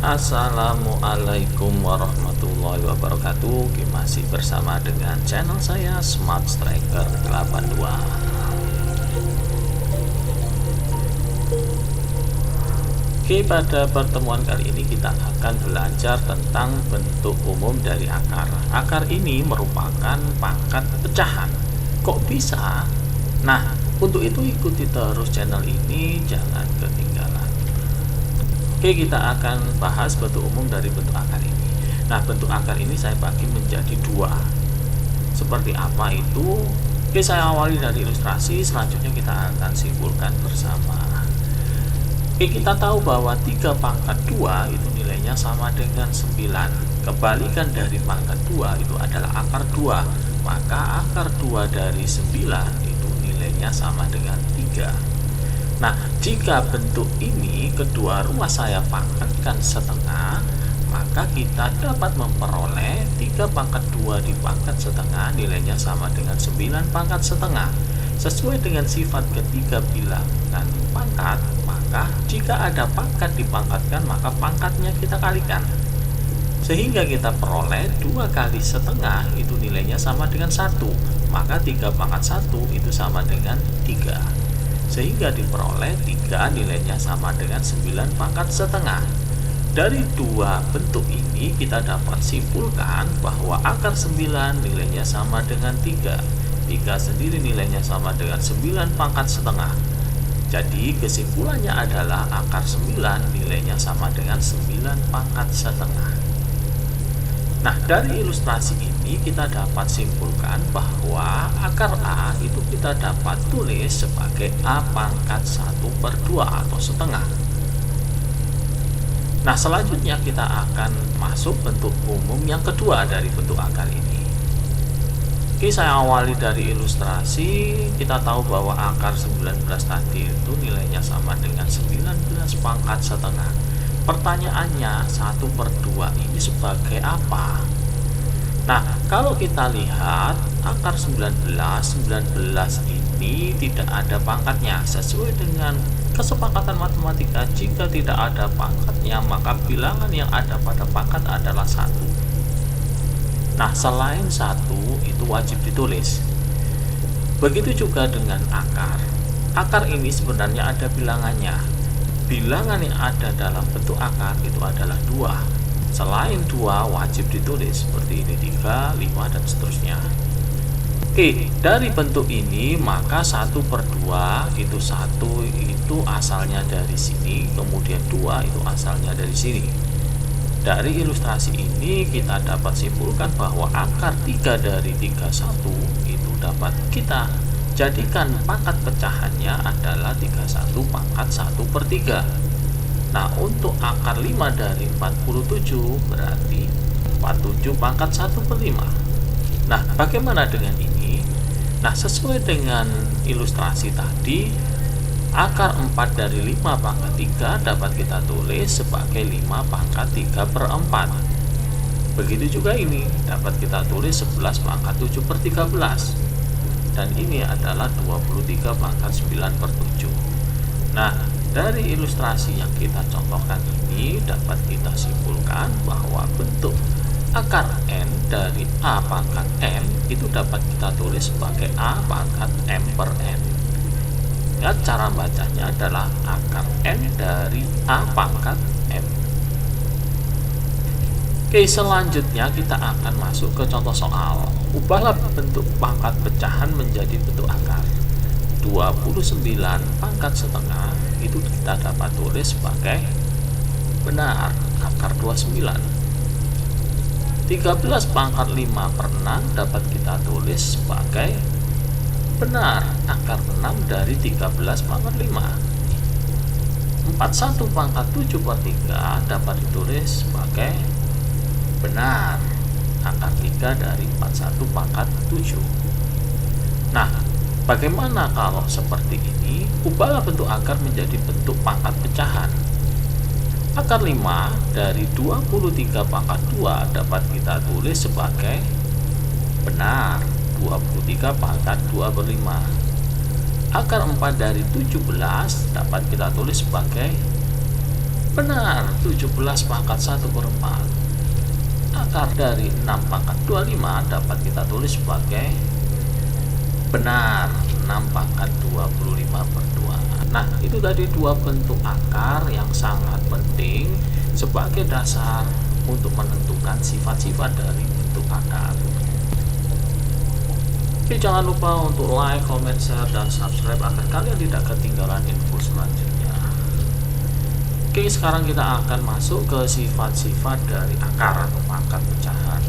Assalamualaikum warahmatullahi wabarakatuh. Masih bersama dengan channel saya Smart Striker 82. Oke, pada pertemuan kali ini kita akan belajar tentang bentuk umum dari akar. Akar ini merupakan pangkat pecahan. Kok bisa? Nah, untuk itu ikuti terus channel ini, jangan ketinggalan. Oke, kita akan bahas bentuk umum dari bentuk akar ini. Nah, bentuk akar ini saya bagi menjadi dua. Seperti apa itu? Oke, saya awali dari ilustrasi, selanjutnya kita akan simpulkan bersama. Oke, kita tahu bahwa 3 pangkat 2 itu nilainya sama dengan 9. Kebalikan dari pangkat 2 itu adalah akar 2. Maka akar 2 dari 9 itu nilainya sama dengan 3. Nah, jika bentuk ini kedua ruas saya pangkatkan setengah, maka kita dapat memperoleh 3 pangkat 2 dipangkat setengah nilainya sama dengan 9 pangkat setengah. Sesuai dengan sifat ketiga bilangan pangkat, maka jika ada pangkat dipangkatkan, maka pangkatnya kita kalikan. Sehingga kita peroleh 2 kali setengah itu nilainya sama dengan 1. Maka 3 pangkat 1 itu sama dengan 3. Sehingga diperoleh 3 nilainya sama dengan 9 pangkat setengah. Dari dua bentuk ini kita dapat simpulkan bahwa akar 9 nilainya sama dengan 3. 3 sendiri nilainya sama dengan 9 pangkat setengah. Jadi kesimpulannya adalah akar 9 nilainya sama dengan 9 pangkat setengah. Nah, dari ilustrasi ini kita dapat simpulkan bahwa akar A itu kita dapat tulis sebagai A pangkat 1/2 atau setengah. Nah, selanjutnya kita akan masuk bentuk umum yang kedua dari bentuk akar ini. Oke, saya awali dari ilustrasi. Kita tahu bahwa akar 19 tadi itu nilainya sama dengan 19 pangkat setengah. Pertanyaannya, 1/2 ini sebagai apa? Nah, kalau kita lihat akar 19 ini tidak ada pangkatnya. Sesuai dengan kesepakatan matematika, jika tidak ada pangkatnya, maka bilangan yang ada pada pangkat adalah 1. Nah, selain 1 itu wajib ditulis. Begitu juga dengan akar. Akar ini sebenarnya ada bilangannya. Bilangan yang ada dalam bentuk akar itu adalah 2. Selain 2 wajib ditulis seperti ini 3, 5 dan seterusnya. Oke, dari bentuk ini maka 1/2 itu 1 itu asalnya dari sini, kemudian 2 itu asalnya dari sini. Dari ilustrasi ini kita dapat simpulkan bahwa akar 3 dari 31 itu dapat kita jadikan pangkat pecahannya adalah 31 pangkat 1/3. Nah, untuk akar 5 dari 47 berarti 47 pangkat 1/5. Nah, bagaimana dengan ini? Nah, sesuai dengan ilustrasi tadi, akar 4 dari 5 pangkat 3 dapat kita tulis sebagai 5 pangkat 3/4. Begitu juga ini dapat kita tulis 11 pangkat 7/13. Dan ini adalah 23 pangkat 9/7. Nah, dari ilustrasi yang kita contohkan ini dapat kita simpulkan bahwa bentuk akar n dari A pangkat m itu dapat kita tulis sebagai A pangkat m/n. Ya, cara bacanya adalah akar n dari A pangkat m. Oke, selanjutnya kita akan masuk ke contoh soal. Ubahlah bentuk pangkat pecahan menjadi bentuk akar. 29 pangkat setengah itu kita dapat tulis sebagai benar akar 29. 13 pangkat 5/6 dapat kita tulis sebagai benar akar 6 dari 13 pangkat 5. 41 pangkat 7/3 dapat ditulis sebagai benar akar 3 dari 41 pangkat 7. Nah, bagaimana kalau seperti ini? Ubahlah bentuk akar menjadi bentuk pangkat pecahan. Akar 5 dari 23 pangkat 2 dapat kita tulis sebagai benar 23 pangkat 2/5. Akar 4 dari 17 dapat kita tulis sebagai Benar, 17 pangkat 1 per 4. Akar dari 6 pangkat 25 dapat kita tulis sebagai benar 6 pangkat 25 per 2. Nah, itu tadi dua bentuk akar yang sangat penting sebagai dasar untuk menentukan sifat-sifat dari bentuk akar. Oke, jangan lupa untuk like, comment, share, dan subscribe agar kalian tidak ketinggalan info selanjutnya. Oke, sekarang kita akan masuk ke sifat-sifat dari akar atau pangkat pecahan.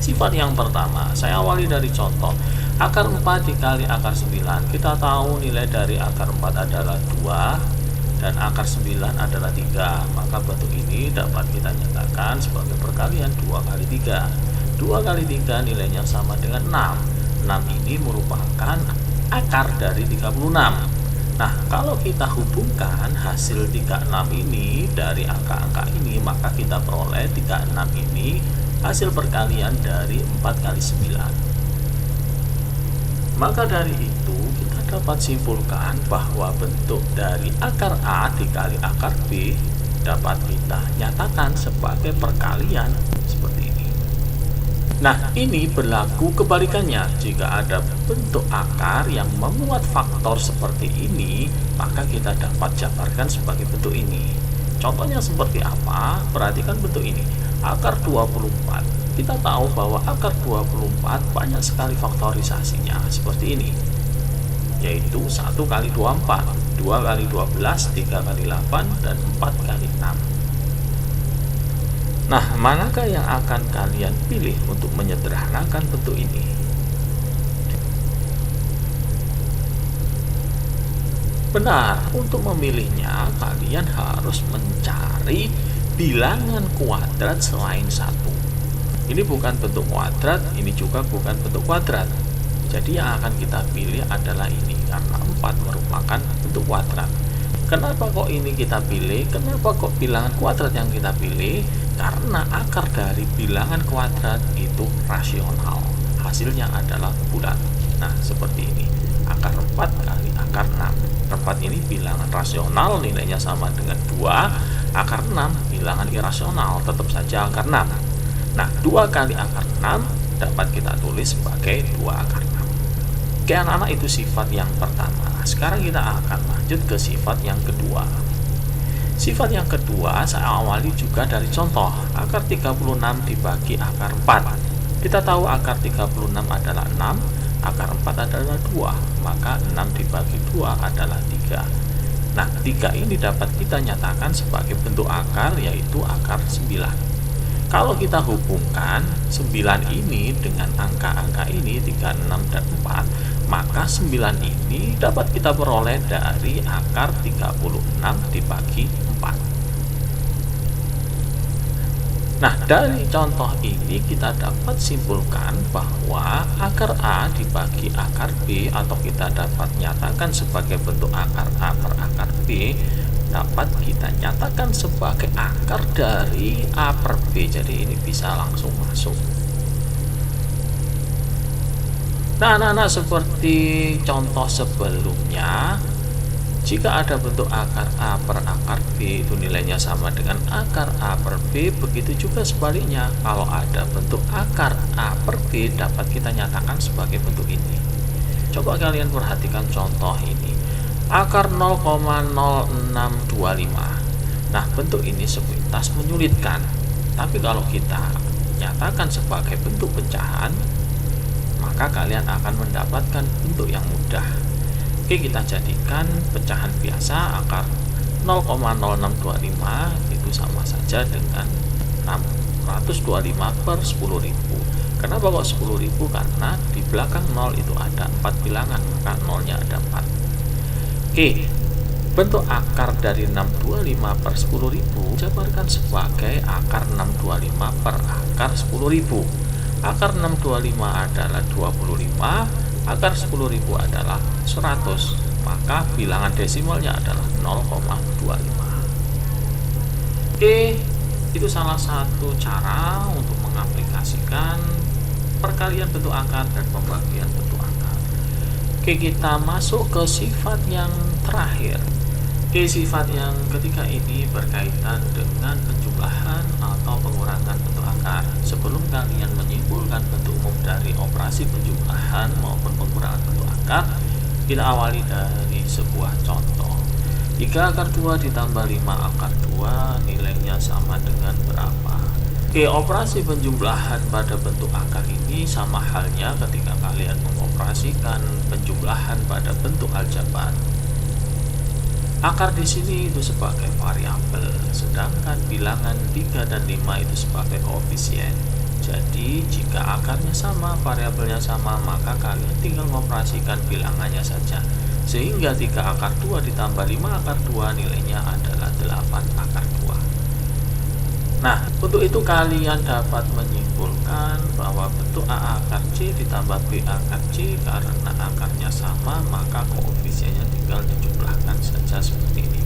Sifat yang pertama, saya awali dari contoh. Akar 4 dikali akar 9. Kita tahu nilai dari akar 4 adalah 2 dan akar 9 adalah 3. Maka bentuk ini dapat kita nyatakan sebagai perkalian 2 kali 3. 2 kali 3 nilainya sama dengan 6. 6 ini merupakan akar dari 36. Nah, kalau kita hubungkan hasil 36 ini dari angka-angka ini, maka kita peroleh 36 ini hasil perkalian dari 4 kali 9. Maka dari itu kita dapat simpulkan bahwa bentuk dari akar A dikali akar B dapat kita nyatakan sebagai perkalian seperti ini. Nah, ini berlaku kebalikannya. Jika ada bentuk akar yang memuat faktor seperti ini, maka kita dapat jabarkan sebagai bentuk ini. Contohnya seperti apa? Perhatikan bentuk ini. Akar 24. Kita tahu bahwa akar 24 banyak sekali faktorisasinya seperti ini. Yaitu 1 kali 24, 2 kali 12, 3 kali 8, dan 4 kali 6. Nah, manakah yang akan kalian pilih untuk menyederhanakan bentuk ini? Benar, untuk memilihnya kalian harus mencari bilangan kuadrat selain 1. Ini bukan bentuk kuadrat, ini juga bukan bentuk kuadrat. Jadi yang akan kita pilih adalah ini, karena 4 merupakan bentuk kuadrat. Kenapa kok ini kita pilih? Kenapa kok bilangan kuadrat yang kita pilih? Karena akar dari bilangan kuadrat itu rasional. Hasilnya adalah bulat. Nah, seperti ini. Akar 4 kali akar 6. 4 ini bilangan rasional, nilainya sama dengan 2. Akar 6 bilangan irasional, tetap saja akar 6. Nah, 2 kali akar 6 dapat kita tulis sebagai 2 akar 6. Oke, anak-anak, itu sifat yang pertama. Sekarang kita akan lanjut ke sifat yang kedua. Sifat yang kedua saya awali juga dari contoh. Akar 36 dibagi akar 4. Kita tahu akar 36 adalah 6, akar 4 adalah 2, maka 6 dibagi 2 adalah 3. Nah, 3 ini dapat kita nyatakan sebagai bentuk akar, yaitu akar 9. Kalau kita hubungkan 9 ini dengan angka-angka ini 3, 6, dan 4, maka 9 ini dapat kita peroleh dari akar 36 dibagi 4. Nah, dari contoh ini kita dapat simpulkan bahwa akar A dibagi akar B, atau kita dapat nyatakan sebagai bentuk akar A per akar B, dapat kita nyatakan sebagai akar dari A per B. Jadi ini bisa langsung masuk. Nah, anak-anak, seperti contoh sebelumnya, jika ada bentuk akar A per akar B itu nilainya sama dengan akar A per B, begitu juga sebaliknya. Kalau ada bentuk akar A per B dapat kita nyatakan sebagai bentuk ini. Coba kalian perhatikan contoh ini. Akar 0,0625. Nah, bentuk ini sepintas menyulitkan. Tapi kalau kita nyatakan sebagai bentuk pecahan, maka kalian akan mendapatkan bentuk yang mudah. Oke, kita jadikan pecahan biasa. Akar 0,0625 itu sama saja dengan 625 per 10.000. Kenapa kok 10.000? Karena di belakang 0 itu ada 4 bilangan, maka 0-nya ada 4. Oke, bentuk akar dari 625 per 10.000 jabarkan sebagai akar 625 per akar 10.000. Akar 625 adalah 25, akar 10.000 adalah 100, maka bilangan desimalnya adalah 0,25. Oke, itu salah satu cara untuk mengaplikasikan perkalian bentuk akar dan pembagian bentuk akar. Oke, kita masuk ke sifat yang terakhir. Oke, sifat yang ketiga ini berkaitan dengan penjumlahan atau pengurangan bentuk akar. Sebelum kalian menyimpulkan bentuk umum dari operasi penjumlahan maupun pengurangan bentuk akar, kita awali dari sebuah contoh. 3 akar 2 ditambah 5 akar 2 nilainya sama dengan berapa? Oke, operasi penjumlahan pada bentuk akar ini sama halnya ketika kalian mengoperasikan penjumlahan pada bentuk aljabar. Akar di sini itu sebagai variabel, sedangkan bilangan 3 dan 5 itu sebagai koefisien. Jadi, jika akarnya sama, variabelnya sama, maka kalian tinggal mengoperasikan bilangannya saja. Sehingga 3 akar 2 ditambah 5 akar 2 nilainya adalah 8 akar 2. Nah, untuk itu kalian dapat menyimpulkan bahwa bentuk A akar C ditambah B akar C karena akarnya sama, maka koefisiennya tinggal dijumlahkan saja seperti ini.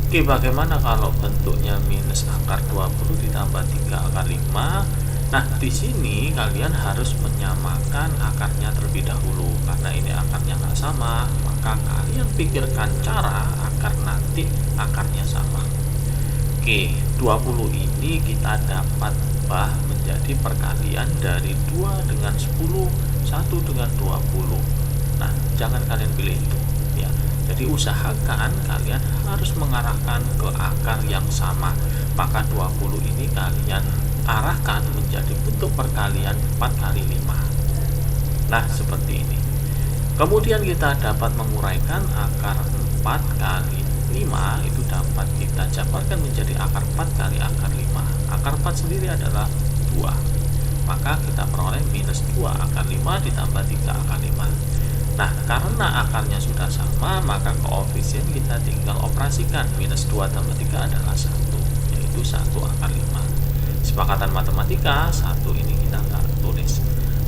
Oke, bagaimana kalau bentuknya minus akar 20 ditambah 3 akar 5? Nah, di sini kalian harus menyamakan akarnya terlebih dahulu. Karena ini akarnya nggak sama, maka kalian pikirkan cara agar nanti akarnya sama. Oke, 20 ini kita dapat ubah menjadi perkalian dari 2 dengan 10, 1 dengan 20. Nah, jangan kalian pilih itu ya. Jadi usahakan kalian harus mengarahkan ke akar yang sama. Maka 20 ini kalian arahkan menjadi bentuk perkalian 4 kali 5. Nah, seperti ini. Kemudian kita dapat menguraikan akar 4 kali 5 itu dapat kita jabarkan menjadi akar 4 kali akar 5. Akar 4 sendiri adalah 2. Maka kita peroleh minus 2 akar 5 ditambah 3 akar 5. Nah, karena akarnya sudah sama, maka koefisien kita tinggal operasikan. Minus 2 tambah 3 adalah 1, yaitu 1 akar 5. Sepakatan matematika, 1 ini kita nggak tulis.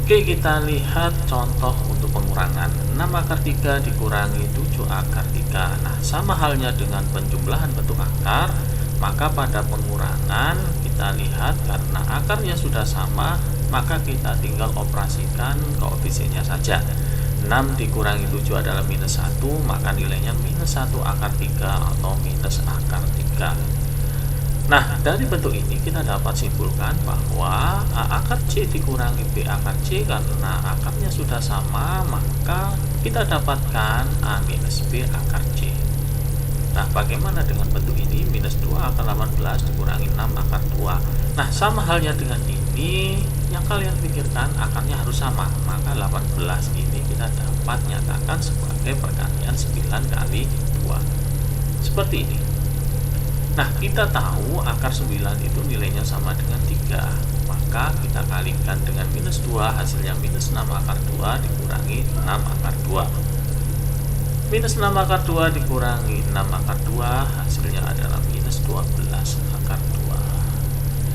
Oke, kita lihat contoh untuk pengurangan. 6 akar 3 dikurangi 7 akar 3. Nah, sama halnya dengan penjumlahan bentuk akar, maka pada pengurangan kita lihat karena akarnya sudah sama, maka kita tinggal operasikan koefisiennya saja. 6 dikurangi 7 adalah minus 1, maka nilainya minus 1 akar 3 atau minus akar 3. Nah, dari bentuk ini kita dapat simpulkan bahwa A akar C dikurangi B akar C karena akarnya sudah sama, maka kita dapatkan A minus B akar C. Nah, bagaimana dengan bentuk ini? Minus 2 akar 18 dikurangi 6 akar 2. Nah, sama halnya dengan ini, yang kalian pikirkan akarnya harus sama. Maka 18 ini kita dapat nyatakan sebagai perkalian 9 kali 2. Seperti ini. Nah, kita tahu akar 9 itu nilainya sama dengan 3. Maka kita kalikan dengan minus 2, hasilnya minus 6 akar 2 dikurangi 6 akar 2. Minus 6 akar 2 dikurangi 6 akar 2, hasilnya adalah minus 12 akar 2.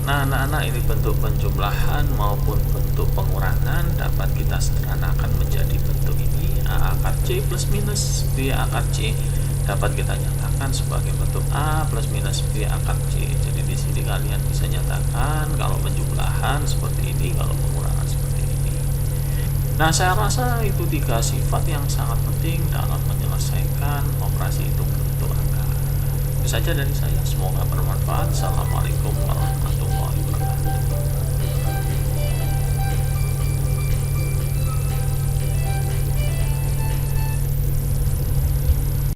Nah, anak-anak, ini bentuk penjumlahan maupun bentuk pengurangan dapat kita sederhanakan menjadi bentuk ini. A akar C plus minus B akar C dapat kita nyatakan sebagai bentuk A plus minus B akar C. Jadi di sini kalian bisa nyatakan kalau penjumlahan seperti ini, kalau pengurangan seperti ini. Nah, saya rasa itu 3 sifat yang sangat penting dalam menyelesaikan operasi hitung bentuk akar. Itu saja dari saya, semoga bermanfaat. Assalamualaikum warahmatullahi wabarakatuh.